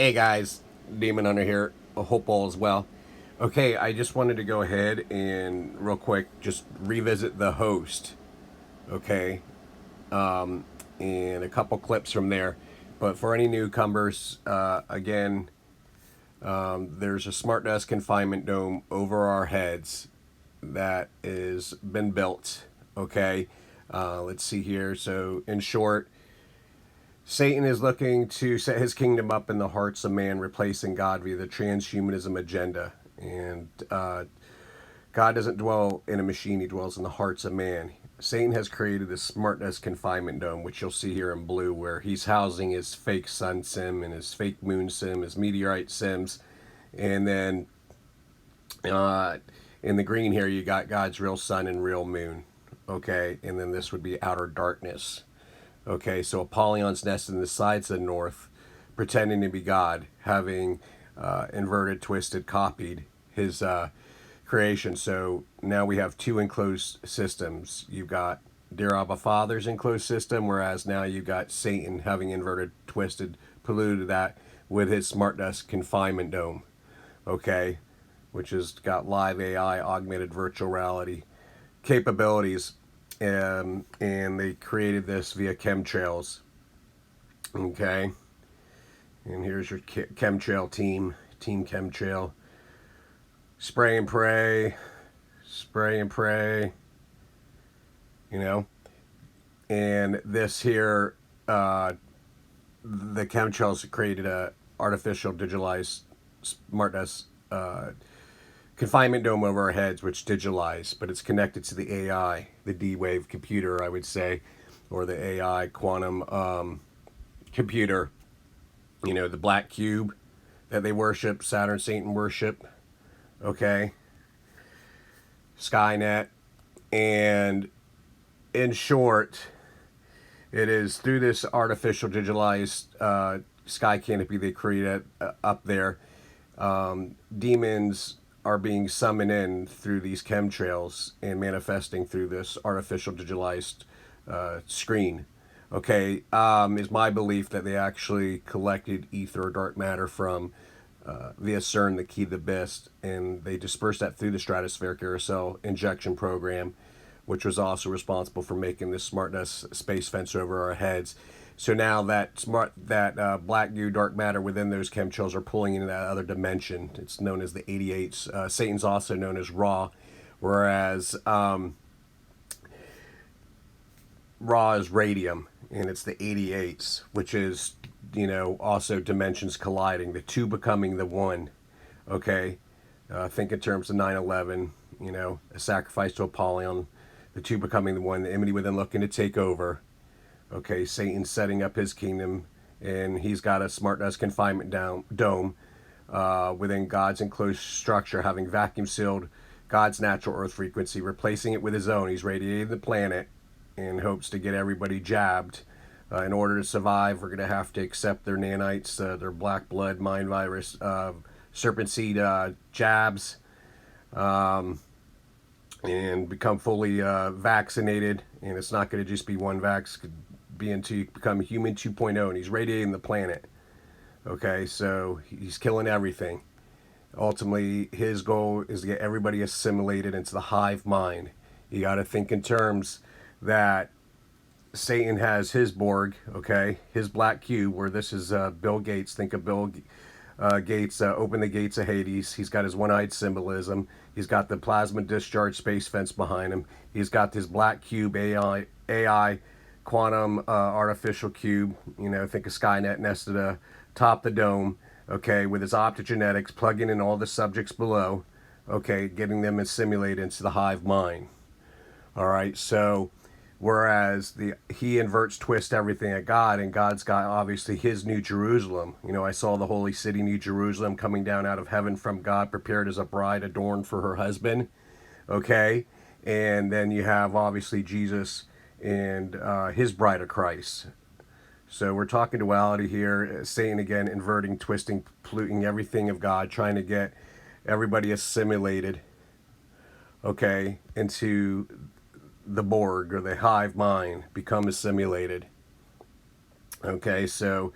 Hey guys, Demon Hunter here. I hope all is well. Okay, I just wanted to go ahead and real quick just revisit the host. Okay, and a couple clips from there. But for any newcomers, again, there's a smart desk confinement dome over our heads that is been built. Okay, let's see here. So in short, Satan is looking to set his kingdom up in the hearts of man, replacing God via the transhumanism agenda. And God doesn't dwell in a machine, he dwells in the hearts of man. Satan has created this smartness confinement dome, which you'll see here in blue, where he's housing his fake sun sim and his fake moon sim, his meteorite sims. And then in the green here, you got God's real sun and real moon. Okay, and then this would be outer darkness. Okay, so Apollyon's nest in the sides of the north, pretending to be God, having inverted, twisted, copied his creation. So now we have two enclosed systems. You've got Dear Abba Father's enclosed system, whereas now you've got Satan having inverted, twisted, polluted that with his smart desk confinement dome. Okay, which has got live AI, augmented virtual reality capabilities, and they created this via chemtrails. Okay, and here's your chemtrail team chemtrail. Spray and pray, spray and pray. You know, and this here, the chemtrails created a artificial digitalized smartness confinement dome over our heads, which digitalized, but it's connected to the AI, the D-Wave computer, I would say, or the AI quantum computer. You know, the black cube that they worship, Saturn, Satan worship. Okay, Skynet, and in short, it is through this artificial digitalized sky canopy they created up there. Demons are being summoned in through these chemtrails and manifesting through this artificial digitalized screen. Okay, is my belief that they actually collected ether or dark matter from via CERN, the key to the abyss, and they dispersed that through the stratospheric aerosol injection program, which was also responsible for making this smartness space fence over our heads. So now that black goo, dark matter within those chemtrails are pulling into that other dimension. It's known as the 88s. Satan's also known as Ra, whereas Ra is radium, and it's the 88s, which is, you know, also dimensions colliding, the two becoming the one. Okay, think in terms of 9/11. You know, a sacrifice to Apollyon, the two becoming the one. The enemy within looking to take over. Okay, Satan's setting up his kingdom, and he's got a smart desk confinement dome within God's enclosed structure, having vacuum sealed God's natural earth frequency, replacing it with his own. He's radiated the planet in hopes to get everybody jabbed. In order to survive, we're going to have to accept their nanites, their black blood, mind virus, serpent seed jabs, and become fully vaccinated. And it's not going to just be one vax, be until you become a human 2.0, and he's radiating the planet. Okay, so he's killing everything. Ultimately, his goal is to get everybody assimilated into the hive mind. You got to think in terms that Satan has his Borg, okay, his black cube, where this is Bill Gates. Think of Bill Gates, open the gates of Hades. He's got his one-eyed symbolism. He's got the plasma discharge space fence behind him. He's got this black cube AI quantum artificial cube. You know, think of Skynet nested atop the dome. Okay, with his optogenetics, plugging in all the subjects below. Okay, getting them assimilated into the hive mind. All right, so whereas he inverts, twists everything at God, and God's got obviously his New Jerusalem. You know, I saw the holy city, New Jerusalem, coming down out of heaven from God, prepared as a bride adorned for her husband. Okay, and then you have obviously Jesus and his bride of Christ. So we're talking duality here. Satan again, inverting, twisting, polluting everything of God, trying to get everybody assimilated, okay, into the Borg or the hive mind, become assimilated. Okay, so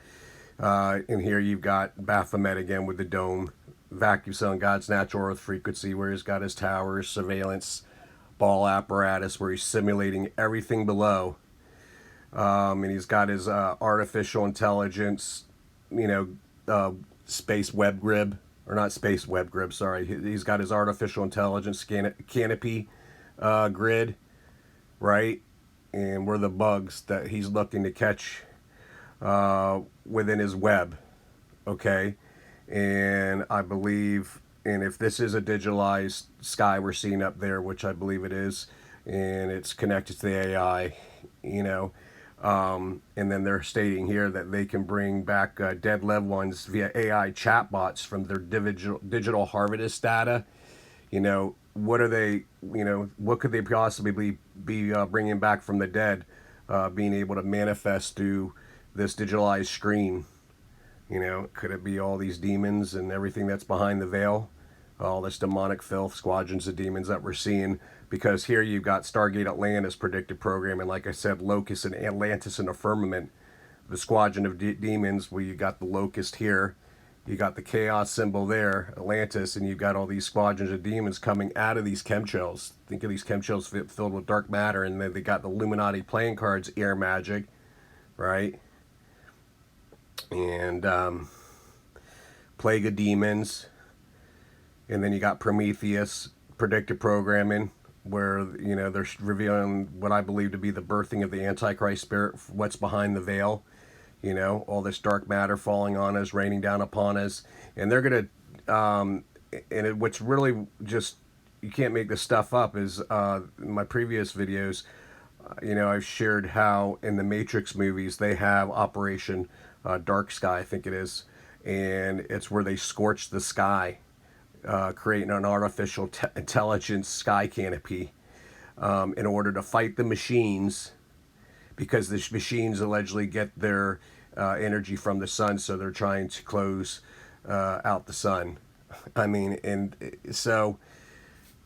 In here you've got Baphomet again with the dome, vacuum cell in God's natural earth frequency, where he's got his towers, surveillance, ball apparatus, where he's simulating everything below. And he's got his artificial intelligence, you know, space web grid, or not space web grid, sorry. He's got his artificial intelligence canopy grid, right? And we're the bugs that he's looking to catch within his web, okay? And I believe, and if this is a digitalized sky we're seeing up there, which I believe it is, and it's connected to the AI, you know, and then they're stating here that they can bring back dead loved ones via AI chatbots from their digital harvest data. You know, what are they, you know, what could they possibly be bringing back from the dead, being able to manifest through this digitalized screen? You know, could it be all these demons and everything that's behind the veil? All this demonic filth, squadrons of demons that we're seeing. Because here you've got Stargate Atlantis predicted program, and like I said, Locust and Atlantis in the Firmament, the squadron of demons, where you got the Locust here, you got the chaos symbol there, Atlantis, and you've got all these squadrons of demons coming out of these chemtrails. Think of these chemtrails filled with dark matter, and then they got the Illuminati playing cards, air magic, right? And Plague of Demons, and then you got Prometheus, predictive programming, where, you know, they're revealing what I believe to be the birthing of the Antichrist spirit, what's behind the veil, you know, all this dark matter falling on us, raining down upon us, and they're gonna, what's really just, you can't make this stuff up, is in my previous videos, you know, I've shared how in the Matrix movies they have Operation Dark Sky, I think it is, and it's where they scorch the sky, creating an artificial intelligence sky canopy in order to fight the machines, because the machines allegedly get their energy from the sun, so they're trying to close out the sun. I mean, and so,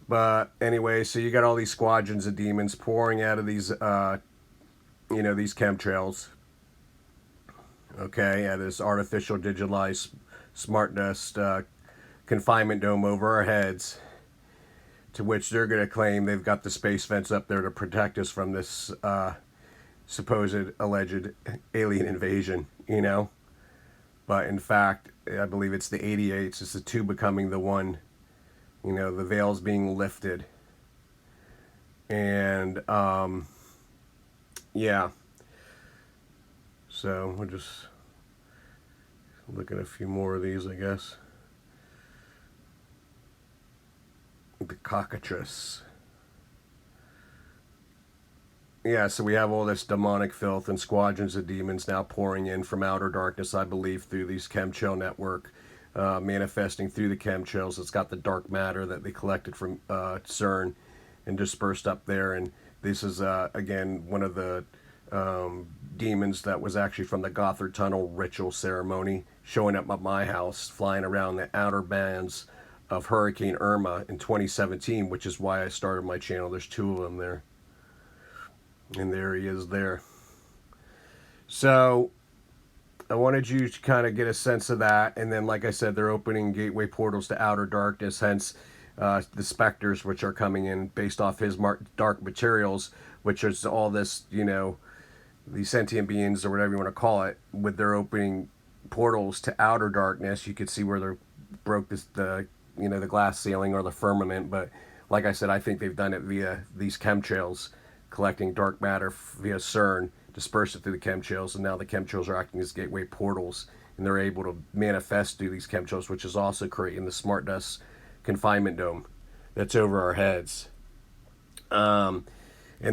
but anyway, so you got all these squadrons of demons pouring out of these, you know, these chemtrails, okay, at this artificial digitalized smart dust confinement dome over our heads, to which they're going to claim they've got the space fence up there to protect us from this supposed alleged alien invasion, you know. But in fact, I believe it's the 88s, it's the two becoming the one, you know, the veil's being lifted. And yeah, so we'll just look at a few more of these, I guess. The cockatrice. Yeah, so we have all this demonic filth and squadrons of demons now pouring in from outer darkness, I believe, through these chemtrail network, manifesting through the chemtrails. It's got the dark matter that they collected from CERN and dispersed up there. And this is, again, one of the demons that was actually from the Gothard Tunnel ritual ceremony, showing up at my house, flying around the outer bands of Hurricane Irma in 2017, which is why I started my channel. There's two of them there. And there he is there. So I wanted you to kind of get a sense of that. And then, like I said, they're opening gateway portals to outer darkness, hence the specters, which are coming in based off his dark materials, which is all this, you know, these sentient beings, or whatever you want to call it, with their opening portals to outer darkness. You could see where they broke the you know, the glass ceiling or the firmament. But like I said, I think they've done it via these chemtrails, collecting dark matter via CERN, disperse it through the chemtrails, and now the chemtrails are acting as gateway portals, and they're able to manifest through these chemtrails, which is also creating the smart dust confinement dome that's over our heads. And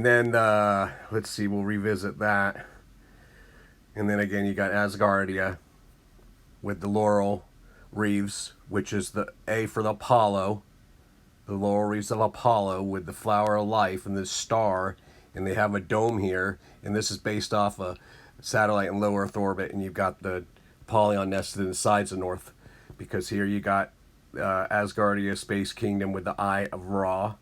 then let's see, we'll revisit that. And then again, you got Asgardia with the laurel wreaths, which is the A for the Apollo, the laurel wreaths of Apollo with the flower of life and this star, and they have a dome here, and this is based off a satellite in low Earth orbit, and you've got the Apollyon nested in the sides of North, because here you got Asgardia Space Kingdom with the Eye of Ra,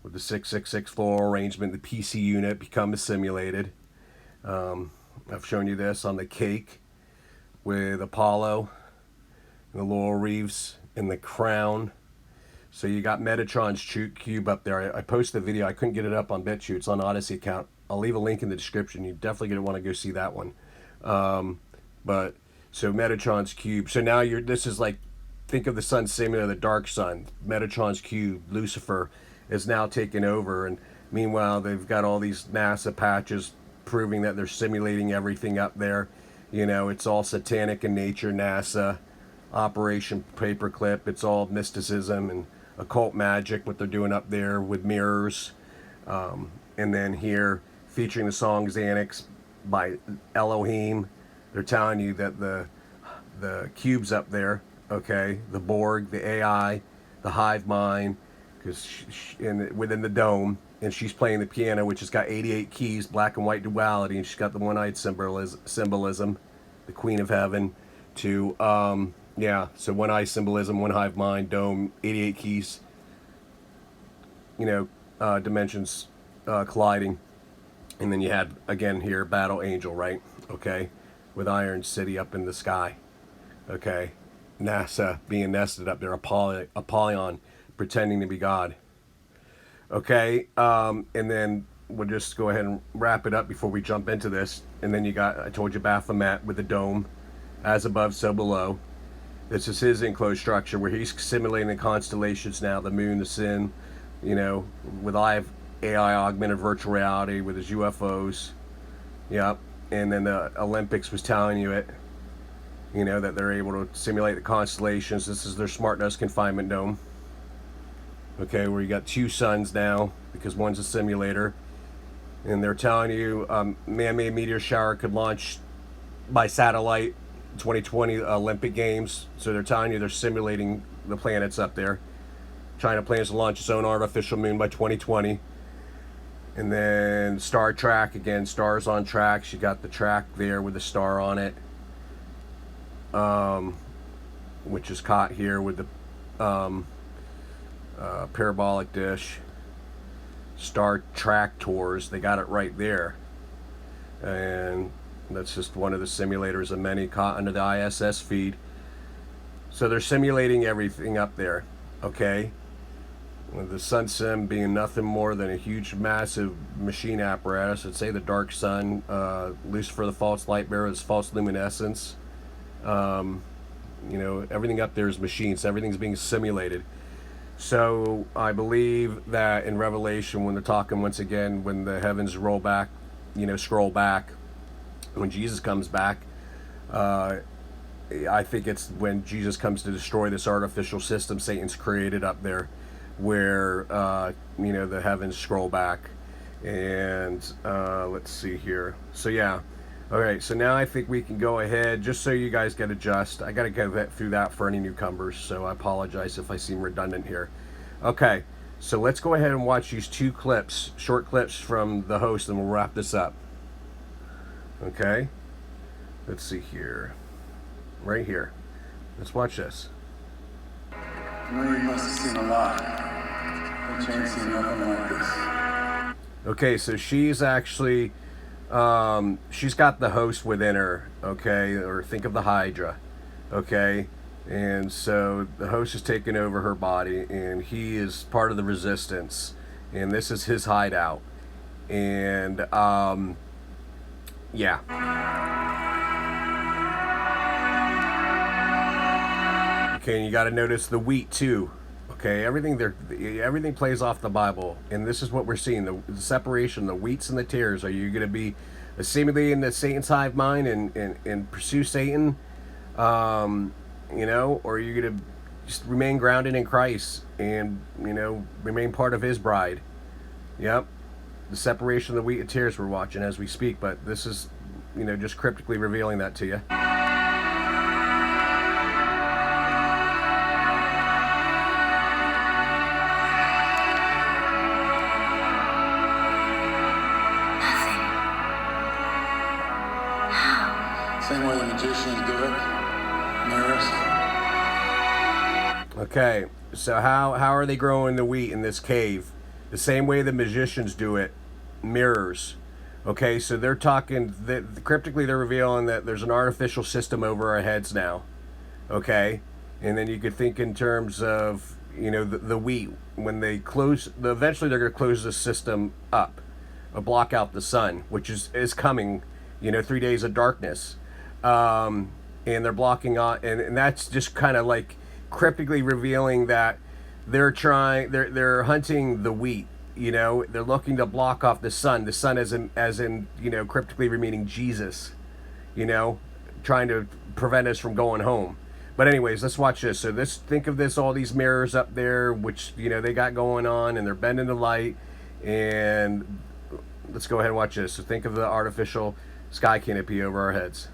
with the 666 floral arrangement, the PC unit become assimilated. I've shown you this on the cake. with Apollo and the laurel wreaths and the crown. So you got Metatron's cube up there. I posted a video. I couldn't get it up on BitChute. It's on Odyssey account. I'll leave a link in the description. You definitely gonna want to go see that one. But so Metatron's cube. So now this is like, think of the sun simulator, the dark sun. Metatron's cube, Lucifer, is now taken over, and meanwhile they've got all these NASA patches proving that they're simulating everything up there. You know, it's all satanic in nature. NASA, Operation Paperclip. It's all mysticism and occult magic, what they're doing up there with mirrors. And then here, featuring the song Xanax by Elohim, they're telling you that the cubes up there, okay, the Borg, the AI, the hive mind, because within the dome, and she's playing the piano, which has got 88 keys, black and white duality, and she's got the one-eyed symbolism, the Queen of Heaven, to yeah, so one-eye symbolism, one hive mind, dome, 88 keys, you know, dimensions colliding. And then you had, again here, Battle Angel, right? Okay, with Iron City up in the sky. Okay, NASA being nested up there, Apollyon pretending to be God. Okay, and then we'll just go ahead and wrap it up before we jump into this. And then you got, I told you, Baphomet with the dome, as above, so below. This is his enclosed structure where he's simulating the constellations now, the moon, the sun, you know, with AI augmented virtual reality with his UFOs. Yep. And then the Olympics was telling you it, you know, that they're able to simulate the constellations. This is their smart nose confinement dome. Okay, where you got two suns now because one's a simulator. And they're telling you man-made meteor shower could launch by satellite 2020 Olympic Games. So they're telling you they're simulating the planets up there. China plans to launch its own artificial moon by 2020. And then Star Trek, again, stars on tracks. You got the track there with the star on it, which is caught here with the parabolic dish. Star Trek tours, they got it right there. And that's just one of the simulators of many caught under the ISS feed. So they're simulating everything up there, okay? With the sun sim being nothing more than a huge, massive machine apparatus. I'd say the dark sun, Lucifer, the false light bearer, is false luminescence. You know, everything up there is machines. Everything's being simulated. So I believe that in Revelation, when they're talking once again, when the heavens roll back, you know, scroll back, when Jesus comes back, I think it's when Jesus comes to destroy this artificial system Satan's created up there, where you know, the heavens scroll back. And let's see here. So yeah, all right, so now I think we can go ahead, just so you guys get adjust. I gotta go through that for any newcomers, so I apologize if I seem redundant here. Okay, so let's go ahead and watch these two clips, short clips from the host, and we'll wrap this up. Okay, let's see here, right here. Let's watch this. I know you must have seen a lot, but you ain't seen nothing like this. Okay, so she's actually, she's got the host within her, okay, or think of the Hydra, okay, and so the host is taking over her body, and he is part of the resistance, and this is his hideout, and yeah. Okay, and you got to notice the wheat too. Okay, everything plays off the Bible, and this is what we're seeing: the separation, the wheats and the tares. Are you going to be assimilating the Satan's hive mind and pursue Satan, you know, or are you going to just remain grounded in Christ and, you know, remain part of His bride? Yep, the separation of the wheat and tares we're watching as we speak, but this is, you know, just cryptically revealing that to you. Same way the magicians do it. Mirrors. Okay, so how are they growing the wheat in this cave? The same way the magicians do it. Mirrors. Okay, so they're talking that cryptically they're revealing that there's an artificial system over our heads now. Okay, and then you could think in terms of, you know, the wheat when they close. Eventually, they're going to close the system up, block out the sun, which is coming. You know, 3 days of darkness, and they're blocking out, and that's just kind of like cryptically revealing that they're hunting the wheat. You know, they're looking to block off the sun. The sun as in you know, cryptically meaning Jesus. You know, trying to prevent us from going home. But anyways, let's watch this. So think of this, all these mirrors up there, which, you know, they got going on, and they're bending the light. And let's go ahead and watch this. So think of the artificial sky canopy over our heads.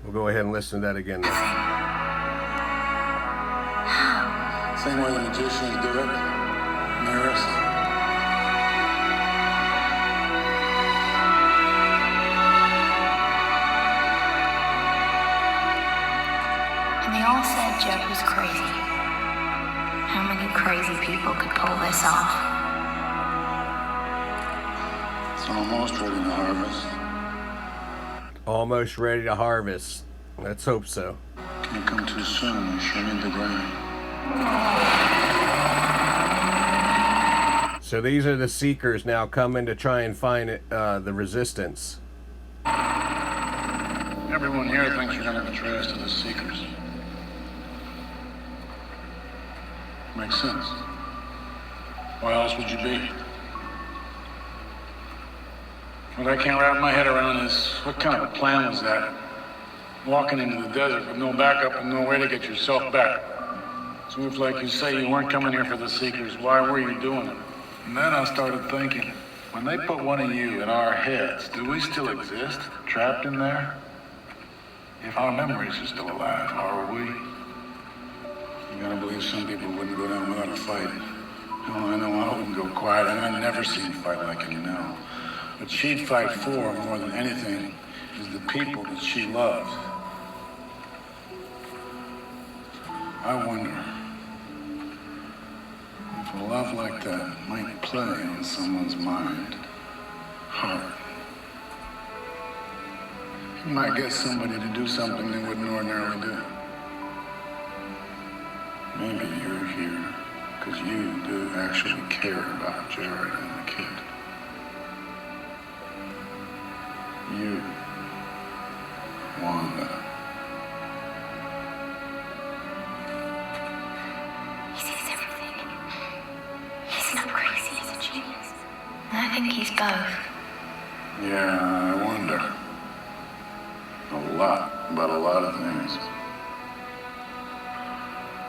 We'll go ahead and listen to that again now. Same way the magicians do it. Mirrors. And they all said Jeb was crazy. How many crazy people could pull this off? It's almost ready to harvest. Almost ready to harvest. Let's hope so. Can't come too soon. You sure need the ground. So these are the seekers now coming to try and find the resistance. Everyone here thinks you're going to betray us to the Seekers. Makes sense. Why else would you be? What I can't wrap my head around is, what kind of a plan was that? Walking into the desert with no backup and no way to get yourself back. So if, like you say, you weren't coming here for the Seekers, why were you doing it? And then I started thinking, when they put one of you in our heads, do we still exist, trapped in there? If our memories are still alive, are we? You gotta believe some people wouldn't go down without a fight. Hell, I know I wouldn't go quiet, and I've never seen you fight like you now. What she'd fight for, more than anything, is the people that she loves. I wonder if a love like that might play on someone's mind, heart. You might get somebody to do something they wouldn't ordinarily do. Maybe you're here because you do actually care about Jared and the kid. You, Wanda. He sees everything. He's not crazy, he's a genius. I think he's both. Yeah, I wonder. A lot about a lot of things.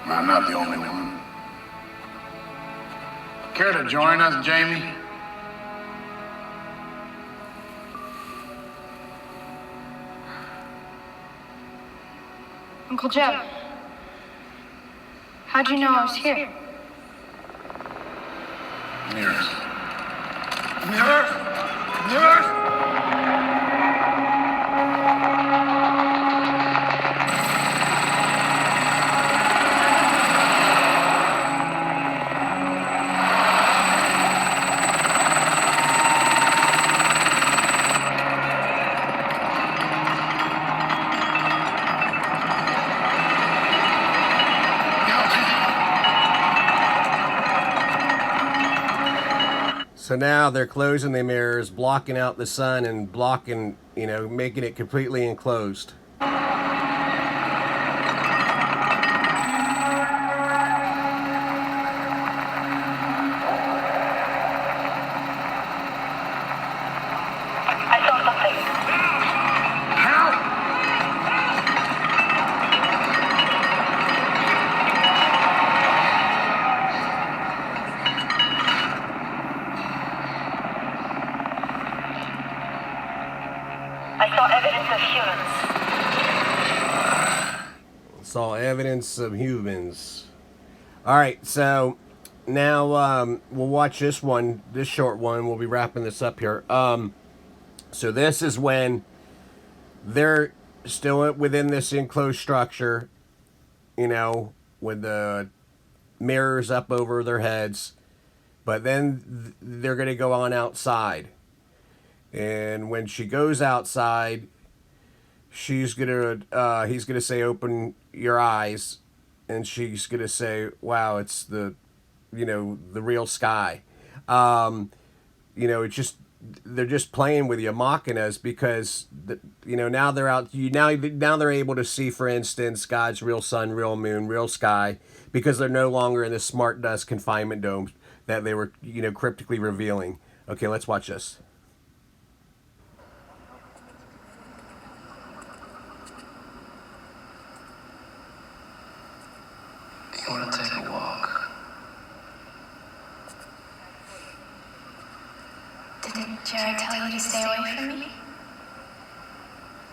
I'm not the only one. Care to join us, Jamie? Uncle Jeb, how'd you know I was here? Mirrors. Mirrors! Mirrors! So now they're closing the mirrors, blocking out the sun and blocking, you know, making it completely enclosed. I saw something. I saw evidence of humans. Saw evidence of humans. Alright, so now we'll watch this one, this short one. We'll be wrapping this up here. So this is when they're still within this enclosed structure, you know, with the mirrors up over their heads. But then they're going to go on outside. And when she goes outside, he's going to say, open your eyes. And she's going to say, wow, it's the real sky. It's just, they're just playing with you, mocking us, because now they're out. Now they're able to see, for instance, God's real sun, real moon, real sky, because they're no longer in the smart dust confinement dome that they were cryptically revealing. Okay, let's watch this. You want to take a walk? Didn't Jared tell you to stay away from me?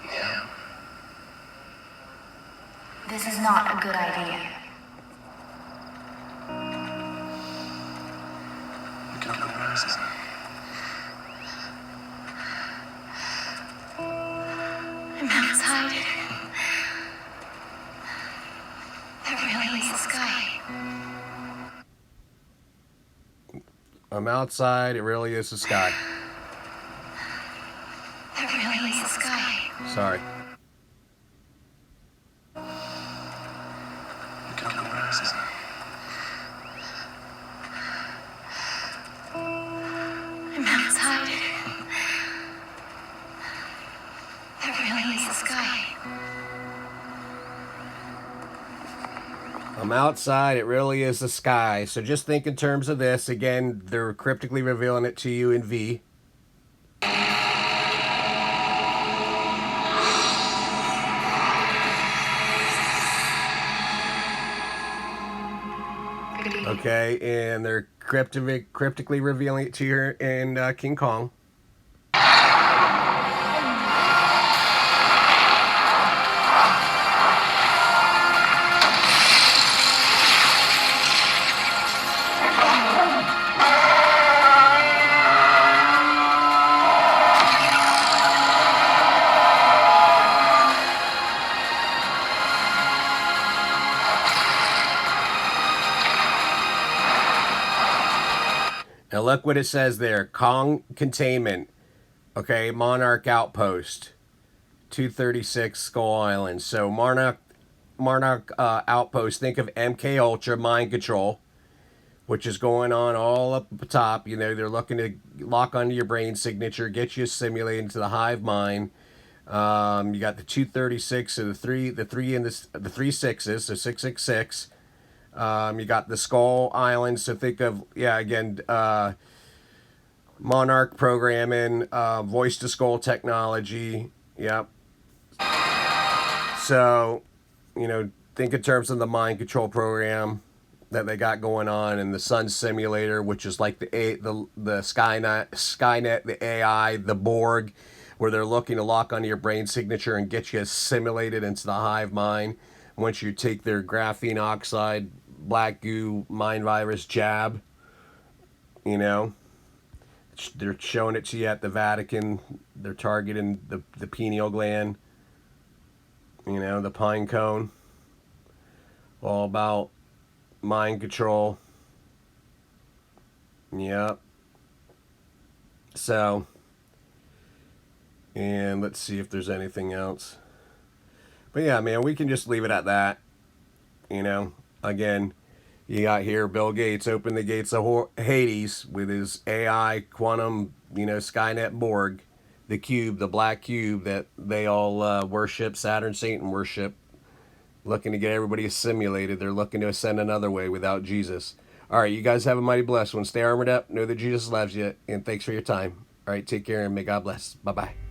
Yeah. This is not a good idea. Look at the horizon. I'm outside. That really is the sky. I'm outside. It really is the sky. That really is the sky. Sorry. Look at the horizon. I'm outside. That really is the sky. I'm outside. It really is the sky. So just think in terms of this. Again, they're cryptically revealing it to you in V. Okay, and they're cryptically revealing it to you in King Kong. Now look what it says there. Kong containment. Okay, Monarch outpost. 236 Skull Island. So Monarch outpost. Think of MK Ultra mind control, which is going on all up the top. They're looking to lock onto your brain signature, get you assimilated into the hive mind. You got the 236, so the three sixes, so 666. You got the Skull Island, so think of, again, Monarch programming, voice to skull technology. Yep. So, think in terms of the mind control program that they got going on, and the Sun Simulator, which is like the Skynet, the AI, the Borg, where they're looking to lock onto your brain signature and get you assimilated into the hive mind. Once you take their graphene oxide, black goo, mind virus jab, they're showing it to you at the Vatican. They're targeting the pineal gland, the pine cone. All about mind control. Yep. So, and let's see if there's anything else. But yeah, man, we can just leave it at that. Again, you got here Bill Gates opened the gates of Hades with his AI quantum, Skynet Borg, the cube, the black cube that they all worship, Saturn, Satan worship, looking to get everybody assimilated. They're looking to ascend another way without Jesus. All right, you guys have a mighty blessed one. Stay armored up. Know that Jesus loves you, and thanks for your time. All right, take care, and may God bless. Bye-bye.